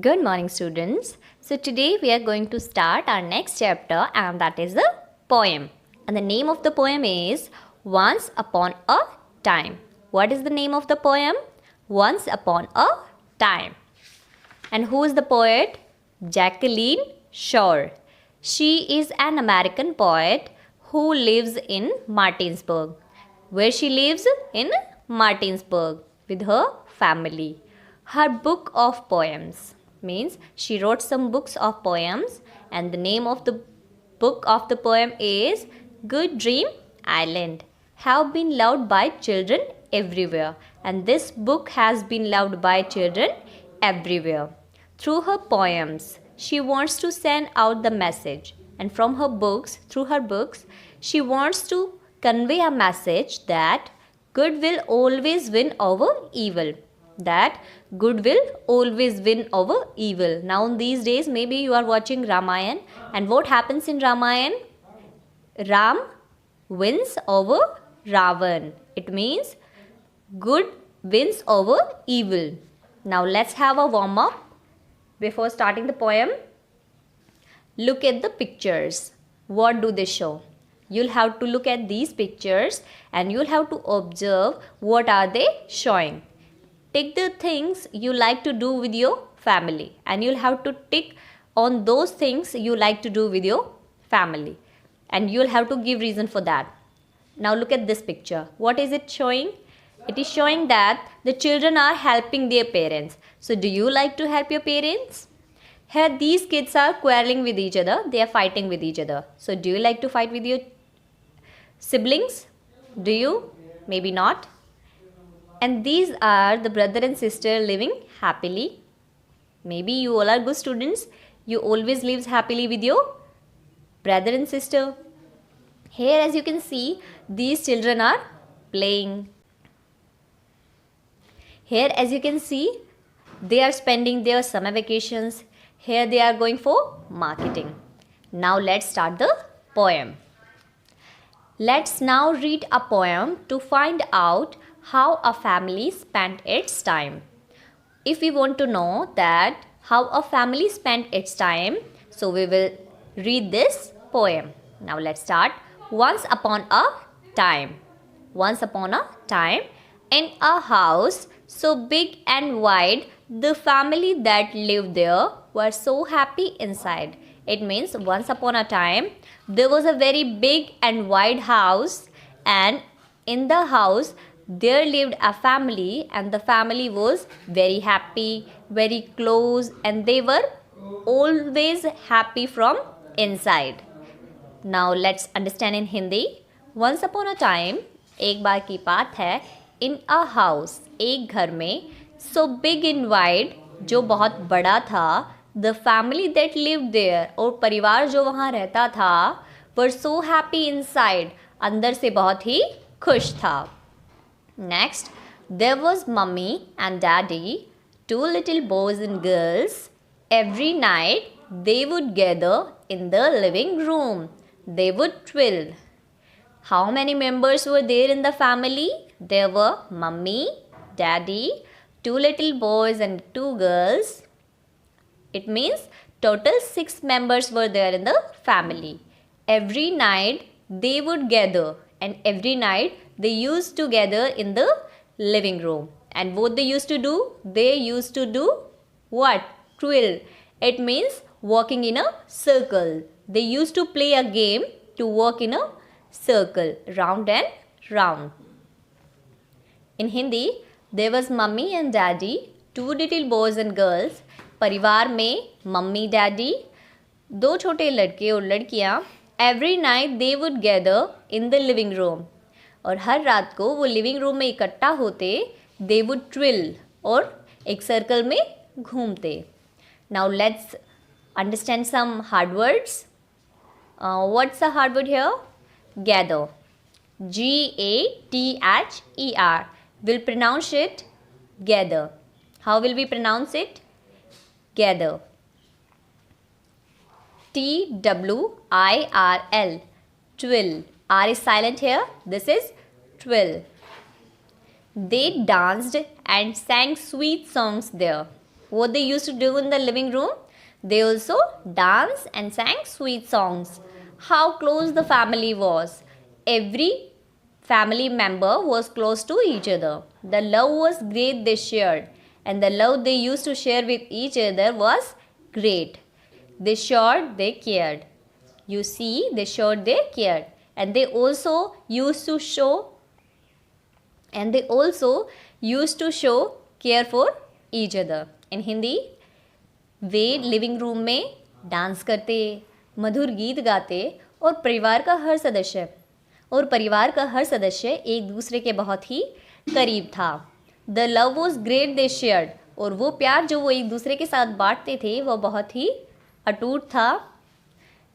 Good morning, students. So today we are going to start our next chapter, and that is the poem. And the name of the poem is Once Upon a Time. What is the name of the poem? Once Upon a Time. And who is the poet? Jacqueline Shore. She is an American poet who lives in Martinsburg. Where she lives? In Martinsburg with her family. Her book of poems means she wrote some books of poems, and the name of the book of the poem is Good Dream Island. Have been loved by children everywhere, and this book has been loved by children everywhere. Through her poems, she wants to send out the message, and from her books, through her books, she wants to convey a message that good will always win over evil. That good will always win over evil. Now in these days, maybe you are watching Ramayana, and what happens in Ramayana? Ram wins over Ravan. It means good wins over evil. Now let's have a warm up before starting the poem. Look at the pictures. What do they show? You'll have to look at these pictures and you'll have to observe what are they showing. Take the things you like to do with your family, and you'll have to tick on those things you like to do with your family, and you'll have to give reason for that. Now look at this picture. What is it showing? It is showing that the children are helping their parents. So do you like to help your parents? Here these kids are quarreling with each other. They are fighting with each other. So do you like to fight with your siblings? Do you? Maybe not. And these are the brother and sister living happily. Maybe you all are good students. You always live happily with your brother and sister. Here, as you can see, these children are playing. Here, as you can see, they are spending their summer vacations. Here they are going for marketing. Now let's start the poem. Let's now read a poem to find out how a family spent its time. If we want to know that how a family spent its time, so we will read this poem. Now let's start. Once upon a time. Once upon a time, in a house so big and wide, the family that lived there were so happy inside. It means once upon a time, there was a very big and wide house, and in the house, there lived a family, and the family was very happy, very close, and they were always happy from inside. Now let's understand in Hindi. Once upon a time, एक बार की बात है, in a house, एक घर में, so big and wide, जो बहुत बड़ा था, the family that lived there, और परिवार जो वहाँ रहता था, were so happy inside, अंदर से बहुत ही खुश था. Next, there was mummy and daddy, two little boys and girls. Every night, they would gather in the living room. They would twill. How many members were there in the family? There were mummy, daddy, two little boys and two girls. It means total 6 members were there in the family. Every night, they would gather, and every night they used to gather in the living room. And what they used to do? They used to do what? Twill. It means walking in a circle. They used to play a game to walk in a circle, round and round. In Hindi, there was mummy and daddy, two little boys and girls. परिवार में mummy daddy, दो छोटे लड़के और लड़कियाँ. Every night they would gather in the living room. और हर रात को वो लिविंग रूम में इकट्ठा होते. They would twill, और एक सर्कल में घूमते. Now let's understand some hard words. What's the hard word here? Gather. G-A-T-H-E-R. We'll pronounce it gather. How will we pronounce it? Gather. T-W-I-R-L. Twill. R is silent here. This is twill. They danced and sang sweet songs there. What they used to do in the living room? They also danced and sang sweet songs. How close the family was. Every family member was close to each other. The love was great they shared, and the love they used to share with each other was great. They showed they cared. You see, they showed they cared. And they also used to show care for each other. In Hindi, way living room में dance करते, मधुर गीत गाते और परिवार का हर सदस्य एक दूसरे के बहुत ही करीब था. The love was great they shared, और वो प्यार जो वो एक दूसरे के साथ बांटते थे वो बहुत ही अटूट था.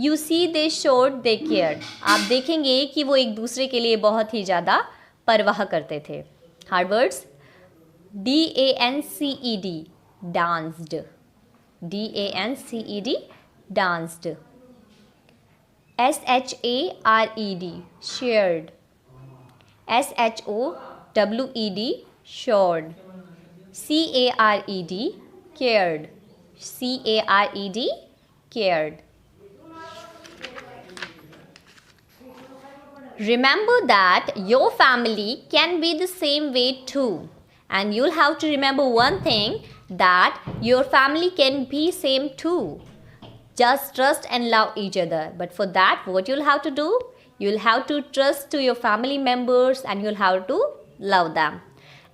You see they showed they cared, आप देखेंगे कि वो एक दूसरे के लिए बहुत ही ज़्यादा परवाह करते थे. Hard words. DANCED, danced. DANCED, danced. SHARED, shared. SHOWED, showed. CARED, cared. CARED, cared. Remember that your family can be the same way too. And you'll have to remember one thing, that your family can be same too. Just trust and love each other. But for that, what you'll have to do? You'll have to trust to your family members, and you'll have to love them.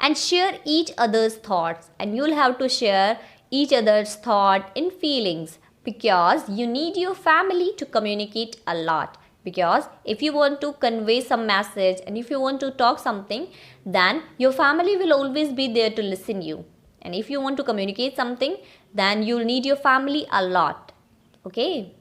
And share each other's thoughts. And you'll have to share each other's thought and feelings, because you need your family to communicate a lot. Because if you want to convey some message and if you want to talk something, then your family will always be there to listen you. And if you want to communicate something, then you'll need your family a lot. Okay?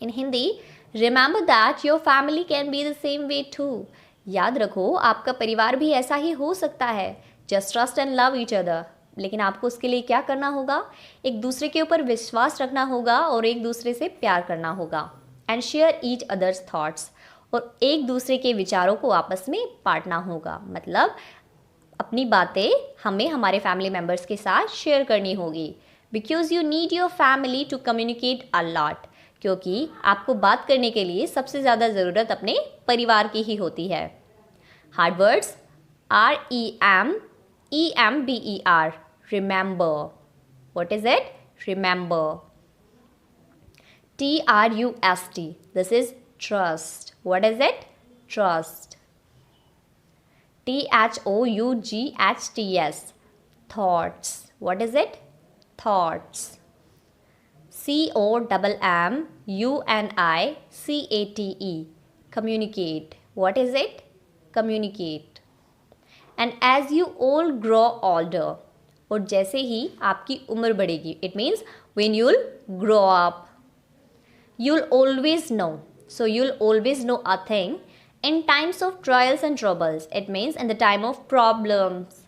In Hindi, remember that your family can be the same way too. याद रखो, आपका परिवार भी ऐसा ही हो सकता है. Just trust and love each other. लेकिन आपको उसके लिए क्या करना होगा? एक दूसरे के ऊपर विश्वास रखना होगा और एक दूसरे से प्यार करना होगा. And share each others thoughts, और एक दूसरे के विचारों को आपस में बांटना होगा. मतलब अपनी बातें हमें हमारे फैमिली मेम्बर्स के साथ शेयर करनी होगी. Because you need your family to communicate a lot, क्योंकि आपको बात करने के लिए सबसे ज़्यादा ज़रूरत अपने परिवार की ही होती है. Hard words. REMEMBER, remember. What is it? Remember. TRUST, this is trust. What is it? Trust. THOUGHTS, thoughts. What is it? Thoughts. COMMUNICATE, communicate. What is it? Communicate. And as you all grow older, और जैसे ही आपकी उम्र बढ़ेगी, it means when you'll grow up, you'll always know. So you'll always know a thing. In times of trials and troubles, it means in the time of problems,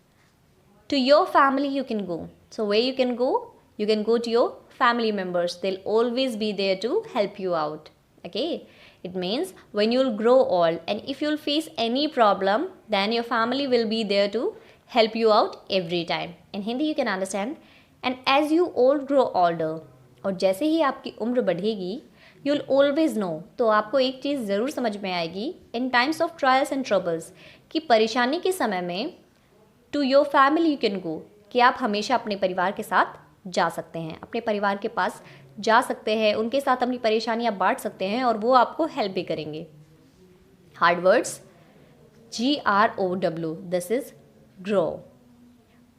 to your family you can go. So where you can go? You can go to your family members. They'll always be there to help you out. Okay? It means when you'll grow old and if you'll face any problem, then your family will be there to help you out every time. In Hindi you can understand. And as you all grow older, और जैसे ही आपकी उम्र बढ़ेगी, you'll always know. तो आपको एक चीज़ ज़रूर समझ में आएगी, in times of trials and troubles, कि परेशानी के समय में to your family you can go, कि आप हमेशा अपने परिवार के साथ जा सकते हैं, अपने परिवार के पास जा सकते हैं, उनके साथ अपनी परेशानियाँ बांट सकते हैं और वो आपको हेल्प भी करेंगे. Hard words. GROW, this is grow.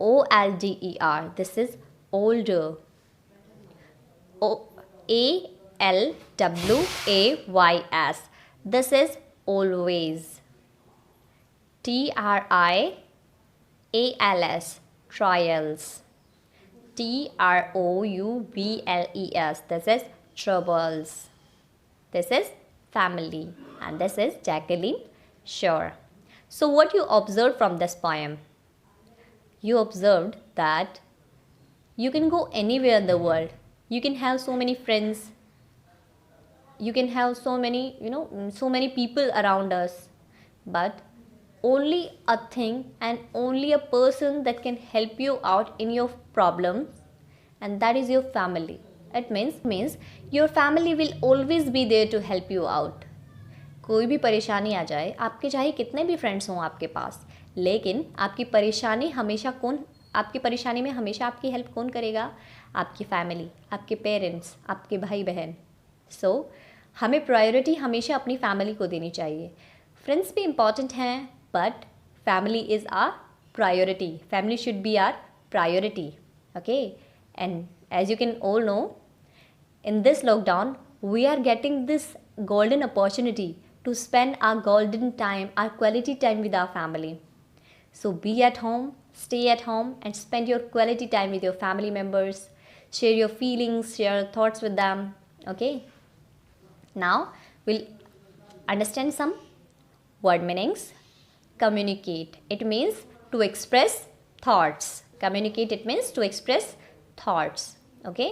OLDER, this is older. ALWAYS, this is always. TRIALS, trials. TROUBLES, this is troubles. This is family, and this is Jacqueline. Sure. So what you observed from this poem? You observed that you can go anywhere in the world. You can have so many friends. You can have so many, so many people around us. But only a thing and only a person that can help you out in your problems and that is your family. It means your family will always be there to help you out. कोई भी परेशानी आ जाए, आपके चाहे कितने भी friends हों आपके पास, लेकिन आपकी परेशानी में हमेशा आपकी हेल्प कौन करेगा? आपकी फैमिली, आपके पेरेंट्स, आपके भाई बहन. सो हमें प्रायोरिटी हमेशा अपनी फैमिली को देनी चाहिए. फ्रेंड्स भी इम्पॉर्टेंट हैं, but family is our priority. Family should be our priority. Okay, and as you can all know, in this lockdown we are getting this golden opportunity to spend our golden time, our quality time with our family. So be at home, stay at home and spend your quality time with your family members. Share your feelings, share your thoughts with them. Okay, now we'll understand some word meanings. Communicate, it means to express thoughts. Communicate, it means to express thoughts. Okay,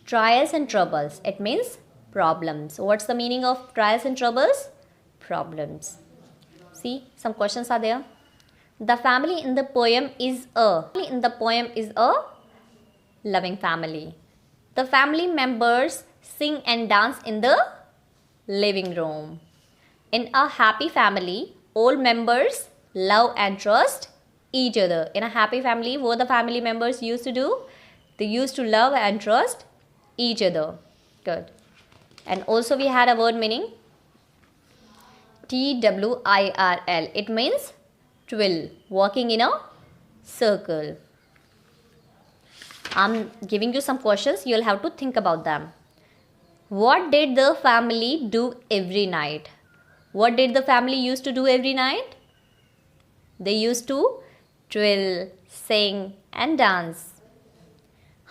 trials and troubles, it means problems. What's the meaning of trials and troubles? Problems. See, some questions are there. The family in the poem is a loving family. The family members sing and dance in the living room. In a happy family, all members love and trust each other. In a happy family, what the family members used to do? They used to love and trust each other. Good. And also we had a word meaning, TWIRL. It means twill, walking in a circle. I'm giving you some questions, you'll have to think about them. What did the family do every night? What did the family used to do every night? They used to twill, sing and dance.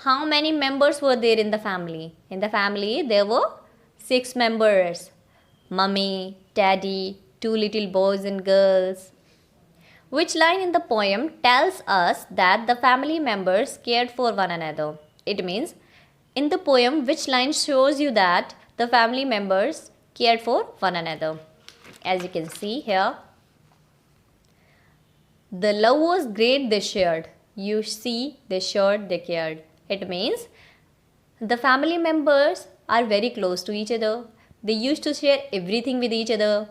How many members were there in the family? In the family, there were 6 members. Mummy, daddy, 2 little boys and girls. Which line in the poem tells us that the family members cared for one another? It means, in the poem, which line shows you that the family members cared for one another? As you can see here, the love was great they shared. You see, they shared, they cared. It means the family members are very close to each other. They used to share everything with each other.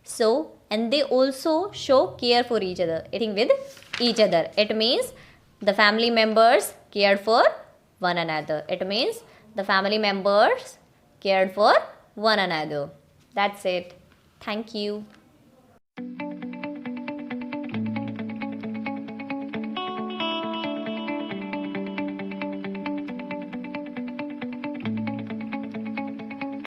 So, and they also show care for each other, eating with each other. It means the family members cared for one another. It means the family members cared for one another. That's it. Thank you.